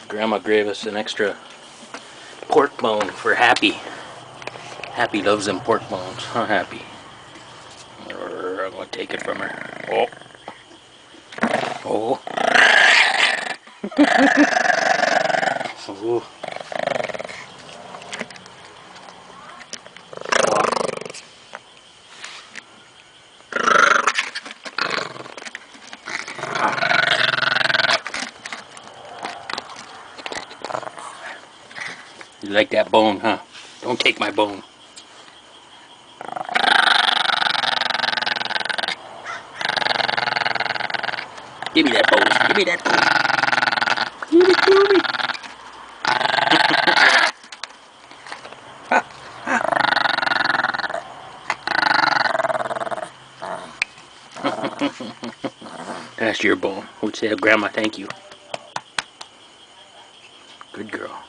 Grandma gave us an extra pork bone for Happy. Happy loves them pork bones, huh, Happy? I'm gonna take it from her. Oh. Oh. Oh. You like that bone, huh? Don't take my bone. Give me that bone. Give me that bone. Give it to me. That's your bone. Would say, Grandma, thank you. Good girl.